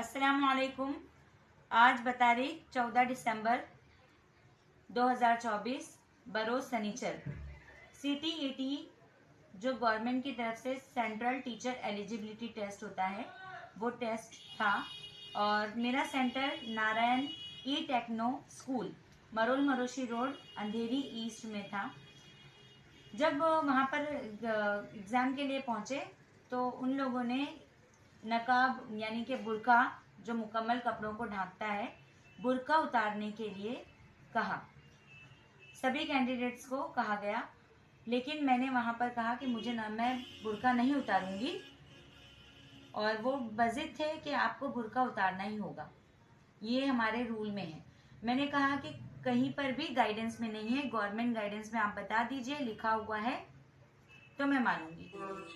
अस्सलामुअलैकुम। आज बतारीख 14 दिसंबर 2024 बरोज़ सनीचर। CTET जो गवर्नमेंट की तरफ से सेंट्रल टीचर एलिजिबिलिटी टेस्ट होता है वो टेस्ट था और मेरा सेंटर नारायण ई techno school Marol Maroshi road अंधेरी ईस्ट में था। जब वहाँ पर एग्ज़ाम के लिए पहुँचे तो उन लोगों ने नकाब यानी कि बुर्का जो मुकम्मल कपड़ों को ढांकता है, बुर्का उतारने के लिए कहा। सभी कैंडिडेट्स को कहा गया, लेकिन मैंने वहाँ पर कहा कि मैं बुर्का नहीं उतारूंगी और वो बज़िद थे कि आपको बुर्का उतारना ही होगा, ये हमारे रूल में है। मैंने कहा कि कहीं पर भी गाइडेंस में नहीं है, गवर्नमेंट गाइडेंस में आप बता दीजिए, लिखा हुआ है तो मैं मानूंगी,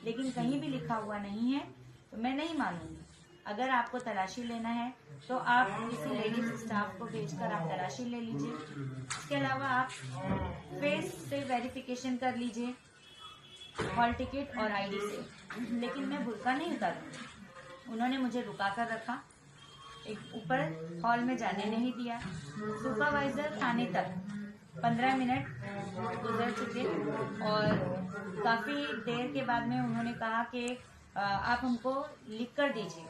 लेकिन कहीं भी लिखा हुआ नहीं है तो मैं नहीं मानूंगी। अगर आपको तलाशी लेना है तो आप किसी लेडीज स्टाफ को भेजकर आप तलाशी ले लीजिए। इसके अलावा आप फेस से वेरिफिकेशन कर लीजिए, हॉल टिकट और आईडी से, लेकिन मैं बुर्का नहीं उतारूंगी। उन्होंने मुझे रुका कर रखा, एक ऊपर हॉल में जाने नहीं दिया। सुपरवाइजर थाने तक 15 मिनट गुजर चुके और काफ़ी देर के बाद में उन्होंने कहा कि आप हमको लिख कर दीजिए।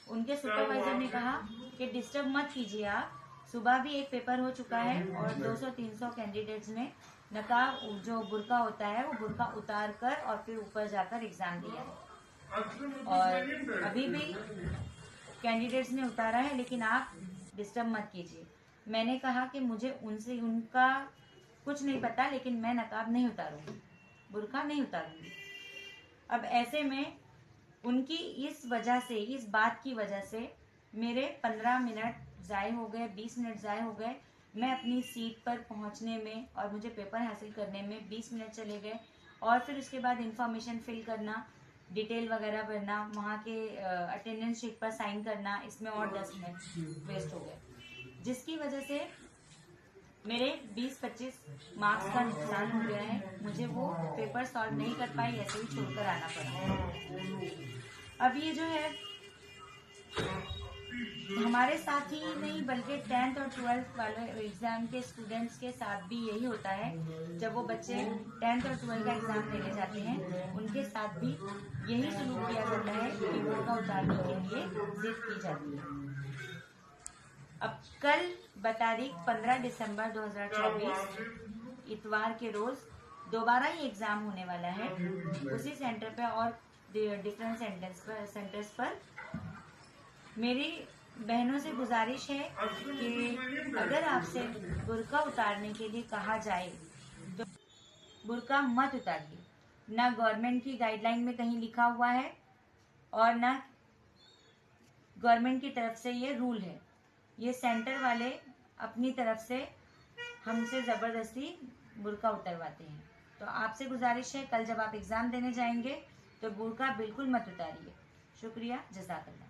उनके सुपरवाइजर ने कहा कि डिस्टर्ब मत कीजिए आप, सुबह भी एक पेपर हो चुका है और 200-300 कैंडिडेट्स ने नकाब जो बुर्का होता है वो बुर्का उतार कर और फिर ऊपर जाकर एग्ज़ाम दिया है और अभी भी कैंडिडेट्स ने उतारा है, लेकिन आप डिस्टर्ब मत कीजिए। मैंने कहा कि मुझे उनका कुछ नहीं पता, लेकिन मैं नकाब नहीं उतारूंगी, बुर्का नहीं उतारूंगी। अब ऐसे में उनकी इस वजह से, इस बात की वजह से मेरे 15 मिनट ज़ाय हो गए, 20 मिनट ज़ाय हो गए। मैं अपनी सीट पर पहुंचने में और मुझे पेपर हासिल करने में 20 मिनट चले गए और फिर उसके बाद इंफॉर्मेशन फिल करना, डिटेल वगैरह भरना, वहाँ के अटेंडेंस शीट पर साइन करना, इसमें और 10 मिनट वेस्ट हो गए, जिसकी वजह से मेरे 20-25 मार्क्स का नुकसान हो गया है। मुझे वो पेपर सॉल्व नहीं कर पाई, ऐसे ही छोड़कर आना पड़ा। अब ये जो है हमारे साथ ही नहीं बल्कि 10th और 12th वाले एग्ज़ाम के स्टूडेंट्स के साथ भी यही होता है। जब वो बच्चे 10th और 12th का एग्ज़ाम देने जाते हैं, उनके साथ भी यही सलूक किया जाता है कि बुर्का उतारने के लिए जिद की जाती है। अब कल बतारीख 15 दिसंबर 2024 इतवार के रोज़ दोबारा ही एग्ज़ाम होने वाला है उसी सेंटर पे और डिफरेंट सेंटर्स पर। मेरी बहनों से गुजारिश है कि अगर आपसे बुर्का उतारने के लिए कहा जाए तो बुर्का मत उतारिए। ना गवर्नमेंट की गाइडलाइन में कहीं लिखा हुआ है और ना गवर्नमेंट की तरफ से ये रूल है। ये सेंटर वाले अपनी तरफ से हमसे ज़बरदस्ती बुर्का उतरवाते हैं। तो आपसे गुजारिश है, कल जब आप एग्ज़ाम देने जाएंगे तो बुर्का बिल्कुल मत उतारिए। शुक्रिया, जज़ाकल्लाह।